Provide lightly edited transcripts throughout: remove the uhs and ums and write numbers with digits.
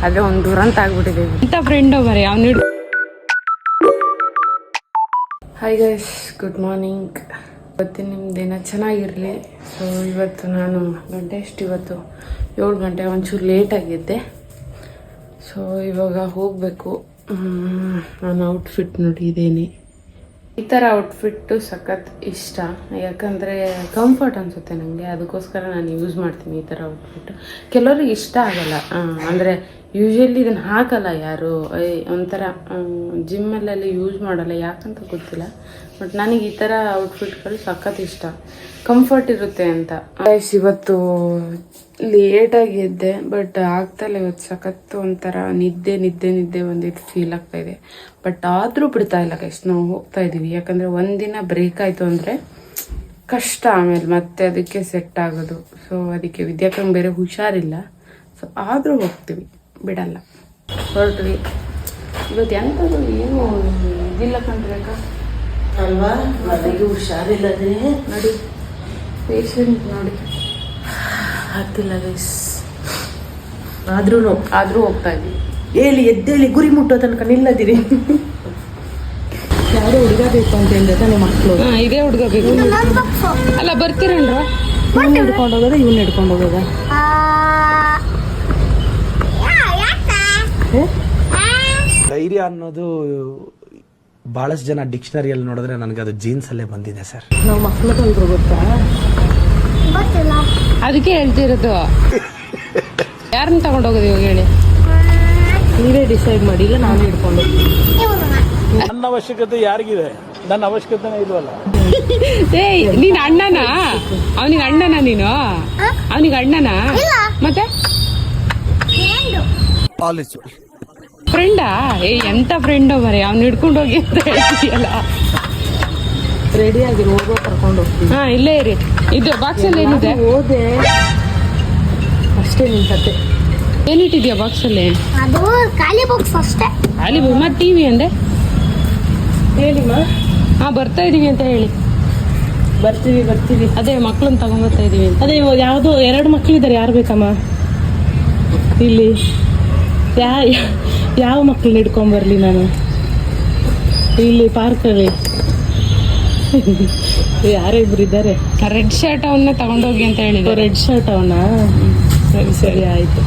ಆದರೆ ಒಂದು ದುರಂತ ಆಗ್ಬಿಟ್ಟಿದೆ ಇಂಥ ಫ್ರೆಂಡು ಮರೆ ಅವ್ನು. Hi guys, good morning. ಇವತ್ತಿನ ನಿಮ್ಮ ದಿನ ಚೆನ್ನಾಗಿರಲಿ. ಸೊ ಇವತ್ತು ನಾನು ಗಂಟೆ ಎಷ್ಟು, ಇವತ್ತು 7 ಗಂಟೆ, ಒಂಚೂರು ಲೇಟ್ ಆಗಿದ್ದೆ. ಸೊ ಇವಾಗ ಹೋಗಬೇಕು. ನಾನು ಔಟ್ಫಿಟ್ ನೋಡಿದ್ದೇನೆ. ಈ ಥರ ಔಟ್ಫಿಟ್ಟು ಸಖತ್ ಇಷ್ಟ, ಯಾಕಂದರೆ ಕಂಫರ್ಟ್ ಅನಿಸುತ್ತೆ ನನಗೆ. ಅದಕ್ಕೋಸ್ಕರ ನಾನು ಯೂಸ್ ಮಾಡ್ತೀನಿ ಈ ಥರ ಔಟ್ಫಿಟ್ಟು. ಕೆಲವ್ರಿಗೆ ಇಷ್ಟ ಆಗಲ್ಲ, ಅಂದರೆ ಯೂಶ್ವಲಿ ಇದನ್ನು ಹಾಕಲ್ಲ ಯಾರು, ಒಂಥರ ಜಿಮ್ಮಲ್ಲೆಲ್ಲ ಯೂಸ್ ಮಾಡಲ್ಲ, ಯಾಕಂತ ಗೊತ್ತಿಲ್ಲ. ಬಟ್ ನನಗೆ ಈ ಥರ ಔಟ್ಫಿಟ್ಗಳು ಸಖತ್ ಇಷ್ಟ, ಕಂಫರ್ಟ್ ಇರುತ್ತೆ ಅಂತ. ಇವತ್ತು ಲೇಟಾಗಿ ಎದ್ದೆ, ಬಟ್ ಆಗ್ತಾಯಿಲ್ಲ. ಇವತ್ತು ಸಖತ್ತು ಒಂಥರ ನಿದ್ದೆ ಒಂದಿಟ್ಟು ಫೀಲ್ ಆಗ್ತಾ ಇದೆ. ಬಟ್ ಆದರೂ ಬಿಡ್ತಾ ಇಲ್ಲ ಗೈಸ್, ನಾವು ಹೋಗ್ತಾ ಇದ್ದೀವಿ. ಯಾಕಂದರೆ ಒಂದಿನ ಬ್ರೇಕ್ ಆಯಿತು ಅಂದರೆ ಕಷ್ಟ, ಆಮೇಲೆ ಮತ್ತೆ ಅದಕ್ಕೆ ಸೆಟ್ ಆಗೋದು. ಸೊ ಅದಕ್ಕೆ ವಿದ್ಯಾಕಂಗೆ ಬೇರೆ ಹುಷಾರಿಲ್ಲ. ಸೊ ಆದರೂ ಹೋಗ್ತೀವಿ, ಬಿಡಲ್ಲ. ಹೊರಟ್ವಿ ಇವತ್ತು. ಎಂಥದ್ದು ಏನು ಇದಿಲ್ಲ ಕಂಡ್ಬೇಕಾ ಅಲ್ವಾ, ಮನೆಗೆ ಹುಷಾರಿಲ್ಲದೆ ನೋಡಿ, ಪೇಷಂಟ್ ನೋಡಿ ಆಗ್ತಿಲ್ಲ ಗೈಸ್. ಆದರೂ ಹೋಗ್ತಾ ಇದ್ದೀವಿ. ಎದ್ದೇಳಿ ಗುರಿ ಮುಟ್ಟೋ ತನಕ ನಿಲ್ಲದಿರಿ. ಯಾರೋ ಹುಡುಗ ಬೇಕು ಅಂತ ಹೇಳಿದ್ರೆ ನಿಮ್ಮ ಮಕ್ಕಳು. ಇದೇ ಹುಡುಗ ಬೇಕು ಅಲ್ಲ, ಬರ್ತೀರಲ್ರ? ಇವ್ನ ಹಿಡ್ಕೊಂಡು ಹೋಗೋದ, ಇವ್ನ ಹಿಡ್ಕೊಂಡು ಹೋಗೋದ? ಧೈರ್ಯ ಅನ್ನೋದು ಬಹಳಷ್ಟು ಜನ ಡಿಕ್ಷನರಿಯಲ್ಲಿ ನೋಡಿದ್ರೆ ನನಗೆ ಅದು ಜೀನ್ಸ್ ಅಲ್ಲೇ ಬಂದಿದೆ ಸರ್. ನಾವು ಮಕ್ಕಳು ಕಲ್ರು ಗೊತ್ತಾ, ಅದಕ್ಕೆ ಹೇಳ್ತಿರೋದು. ಯಾರನ್ನ ತಗೊಂಡು ಹೋಗೋದು ಇವಾಗ ಹೇಳಿ? ನೀವೇ ಡಿಸೈಡ್ ಮಾಡಿ, ಇಲ್ಲ ನಾನು ಹಿಡ್ಕೊಂಡು. ನನ್ನ ಅವಶ್ಯಕತೆ ಯಾರಿಗಿದೆ? ನನ್ನ ಅವಶ್ಯಕತೆನೇ ಇಲ್ವಲ್ಲ. ನೀನ್ ಅಣ್ಣನ? ಅವನಿಗೆ ಅಣ್ಣನ? ನೀನು ಅವನಿಗೆ ಅಣ್ಣನ? ಮತ್ತೆ ಫ್ರೆಂಡಾ? ಎಂತ ಫ್ರೆಂಡ್ ಮರೆ, ಅವ್ನು ಹಿಡ್ಕೊಂಡು ಹೋಗಿ ಅಂತ ಹೇಳ್ತೀಯಲ್ಲ. ರೆಡಿ ಆಗಿರೋ, ಹೋಗೋ ಕರ್ಕೊಂಡು ಹೋಗ್ತೀವಿ. ಇಲ್ಲೇ ಇರಿ. ಇದು ಬಾಕ್ಸ್ ಅಲ್ಲಿ ಏನಿದೆ? ಹೋದೆ ಅಷ್ಟೇ, ನಿನ್ ಕತೆ. ಏನಿಟ್ಟಿದ್ಯಾ ಬಾಕ್ಸ್ ಅಲ್ಲಿ? ಅದು ಖಾಲಿ ಬಾಕ್ಸ್ ಅಷ್ಟೇ. ಖಾಲಿ ಮತ್ತೆ ಟಿವಿ ಅಂದೆ? ಹೇಳಿಮ್ಮ. ಬರ್ತಾ ಇದೀವಿ ಅಂತ ಹೇಳಿ. ಬರ್ತೀವಿ. ಅದೇ ಮಕ್ಳನ್ನ ತಗೊಂಡ್ಬರ್ತಾ ಇದೀವಿ. ಅದೇ ಯಾವ್ದು 2 ಮಕ್ಳಿದ್ದಾರೆ, ಯಾರು ಬೇಕಮ್ಮ ಇಲ್ಲಿ? ಯಾವ ಮಕ್ಳನ್ನ ಹಿಡ್ಕೊಂಬರ್ಲಿ ನಾನು ಇಲ್ಲಿ ಪಾರ್ಕಲ್ಲಿ? ಯಾರೋ ಇಬ್ರು ಇದ್ದಾರೆ. ರೆಡ್ ಶರ್ಟ್ ಅವನ್ನ ತಗೊಂಡೋಗಿ ಅಂತ ಹೇಳಿದ್ರು. ರೆಡ್ ಶರ್ಟ್ ಅವನ? ಸರಿ ಆಯ್ತು,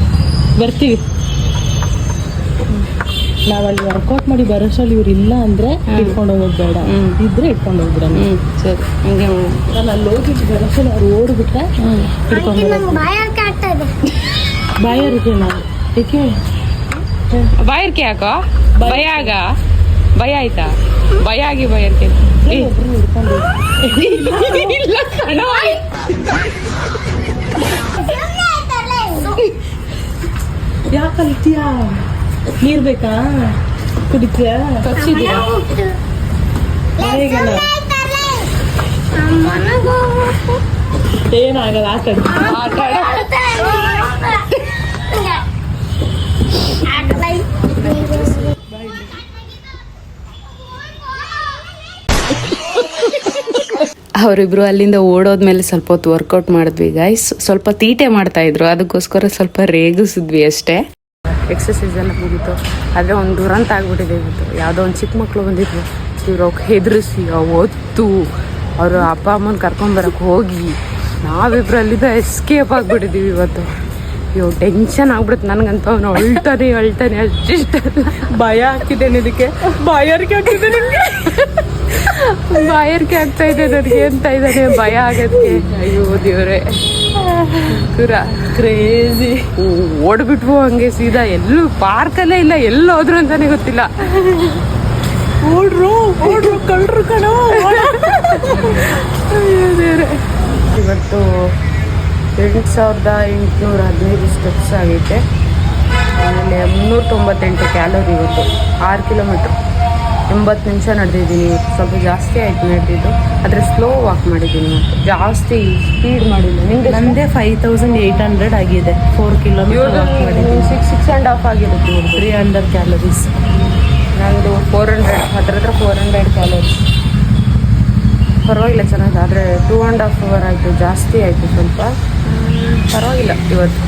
ಬರ್ತೀವಿ. ನಾವಲ್ಲಿ ವರ್ಕೌಟ್ ಮಾಡಿ ಬರೋಷ್ಟಲ್ಲಿ ಇವ್ರು ಇಲ್ಲ ಅಂದ್ರೆ ಹಿಡ್ಕೊಂಡು ಹೋಗೋದು ಬೇಡ, ಇದ್ರೆ ಹಿಡ್ಕೊಂಡು ಹೋಗ್ಬಿಡ. ಸರಿ, ಹಂಗೆ ನಾನು ಅಲ್ಲಿ ಹೋಗಿದ್ದು ಬರೋಷ್ಟಲ್ಲಿ ಅವ್ರು ಓಡ್ಬಿಟ್ರೆ ಹಿಡ್ಕೊಂಡು ಹೋಗೋದು. ಬಾಯಾರಿಗೆ ನಾನು ಏಕೆ ಬಾಯರ್ಕೆ ಯಾಕೋ? ಭಯ ಆಯ್ತಾ? ಭಯ ಆಗಿ ಬಾಯರ್ಕೆ ಒಬ್ರು ಹಿಡ್ಕೊಂಡು ಯಾಕೆ ಕಲ್ತೀಯಾ? ನೀರ್ ಬೇಕಾ? ಕುಡಿತೀಯಾ? ಕಚ್ಚಿದ್ಯಾ? ಏನಾಗಲ್ಲ, ಅವರಿಬ್ರು ಅಲ್ಲಿಂದ ಓಡೋದ್ಮೇಲೆ ಸ್ವಲ್ಪ ಹೊತ್ತು ವರ್ಕೌಟ್ ಮಾಡಿದ್ವಿ ಗೈಸ್. ಸ್ವಲ್ಪ ತೀಟೆ ಮಾಡ್ತಾ ಇದ್ರು, ಅದಕ್ಕೋಸ್ಕರ ಸ್ವಲ್ಪ ರೇಗಿಸಿದ್ವಿ ಅಷ್ಟೇ. ಎಕ್ಸಸೈಸ್ ಎಲ್ಲ ಮುಗೀತು. ಆದರೆ ಒಂದು ದುರಂತ ಆಗ್ಬಿಟ್ಟಿದೆ ಇವತ್ತು. ಯಾವುದೋ ಒಂದು ಚಿಕ್ಕ ಮಕ್ಕಳು ಬಂದಿದ್ರು, ಇವ್ರು ಅವ್ಕೆ ಹೆದರಿಸಿ ಹೊತ್ತು ಅವರು ಅಪ್ಪ ಅಮ್ಮನ ಕರ್ಕೊಂಬರಕ್ಕೆ ಹೋಗಿ ನಾವಿಬ್ರು ಅಲ್ಲಿಂದ ಎಸ್ಕೇಪ್ ಆಗಿಬಿಟ್ಟಿದ್ದೀವಿ ಇವತ್ತು. ಟೆನ್ಷನ್ ಆಗ್ಬಿಡುತ್ತೆ ನನಗಂತ. ಅವನು ಅಳ್ತಾನೆ ಅಷ್ಟಿಷ್ಟಲ್ಲ. ಭಯ ಹಾಕಿದ್ದೇನೆ ಇದಕ್ಕೆ. ಬಾಯಾರಿಕೆ ಹಾಕಿದ್ದೆ ನಿಮಗೆ? ಬಾಯಾರಿಕೆ ಆಗ್ತಾ ಇದೆ ನನಗೆ ಅಂತ ಇದ್ದಾನೆ, ಭಯ ಆಗೋದಕ್ಕೆ. ಅಯ್ಯೋ ದೇವ್ರೆ, ಕ್ರೇಜಿ. ಓಡ್ಬಿಟ್ವು ಹಂಗೆ ಸೀದಾ. ಎಲ್ಲೂ ಪಾರ್ಕಲ್ಲೇ ಇಲ್ಲ, ಎಲ್ಲಿ ಹೋದ್ರು ಅಂತಾನೆ ಗೊತ್ತಿಲ್ಲ. ಓಡ್ರು ಕಳ್ರು ಕಣೋ. ಅಯ್ಯೋ ದೇವ್ರೆ. ಇವತ್ತು 8,815 ಸ್ಟೆಪ್ಸ್ ಆಗೈತೆ. ಆಮೇಲೆ 398 ಕ್ಯಾಲೋರಿ ಇವತ್ತು. 6 ಕಿಲೋಮೀಟ್ರ್ 80 ನಿಮಿಷ ನಡೆದಿದ್ದೀನಿ. ಸ್ವಲ್ಪ ಜಾಸ್ತಿ ಆಯ್ತು ನಡೆದಿದ್ದು, ಆದರೆ ಸ್ಲೋ ವಾಕ್ ಮಾಡಿದ್ದೀನಿ. ಮತ್ತು ಜಾಸ್ತಿ ಸ್ಪೀಡ್ ಮಾಡಿಲ್ಲ. ನಿಮಗೆ? ನಂದೇ 5800 ಆಗಿದೆ. 4 ಕಿಲೋಮೀಟರ್ ವಾಕ್ ಮಾಡಿದ್ದೀನಿ. 6.5 ಆಗಿರುತ್ತೆ. 300 ಕ್ಯಾಲೋರೀಸ್. ನಂದು 400, ಹತ್ರ 400 ಕ್ಯಾಲೋರೀಸ್. ಪರವಾಗಿಲ್ಲ, ಚೆನ್ನಾಗಿದೆ. ಆದರೆ 2.5 hour ಆಯಿತು, ಜಾಸ್ತಿ ಆಯಿತು ಸ್ವಲ್ಪ. ಪರವಾಗಿಲ್ಲ ಇವತ್ತು.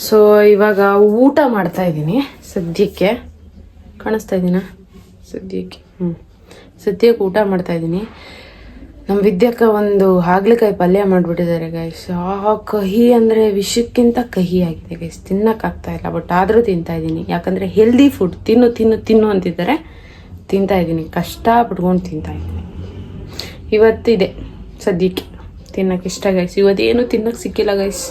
ಸೊ ಇವಾಗ ಊಟ ಮಾಡ್ತಾ ಇದ್ದೀನಿ ಸದ್ಯಕ್ಕೆ. ಕಾಣಿಸ್ತಾ ಇದ್ದೀನ ಸದ್ಯಕ್ಕೆ? ಸದ್ಯಕ್ಕೆ ಊಟ ಮಾಡ್ತಾ ಇದ್ದೀನಿ. ನಮ್ಮ ವಿದ್ಯಕ್ಕ ಒಂದು ಹಾಗಲಕಾಯಿ ಪಲ್ಯ ಮಾಡಿಬಿಟ್ಟಿದ್ದಾರೆ ಗೈಸ್. ಕಹಿ ಅಂದರೆ ವಿಷಕ್ಕಿಂತ ಕಹಿ ಆಗಿದೆ ಗೈಸ್, ತಿನ್ನೋಕ್ಕಾಗ್ತಾ ಇಲ್ಲ. ಬಟ್ ಆದರೂ ತಿಂತಾ ಇದ್ದೀನಿ, ಯಾಕಂದರೆ ಹೆಲ್ದಿ ಫುಡ್. ತಿನ್ನು ತಿನ್ನು ತಿನ್ನು ಅಂತಿದ್ದಾರೆ, ತಿಂತಾ ಇದ್ದೀನಿ. ಕಷ್ಟ ಪಟ್ಕೊಂಡು ತಿಂತಾ ಇದ್ದೀನಿ. ಇವತ್ತಿದೆ ಸದ್ಯಕ್ಕೆ ತಿನ್ನೋಕೆ ಇಷ್ಟ ಗೈಸ್. ಇವತ್ತೇನು ತಿನ್ನೋಕೆ ಸಿಕ್ಕಿಲ್ಲ ಗೈಸ್.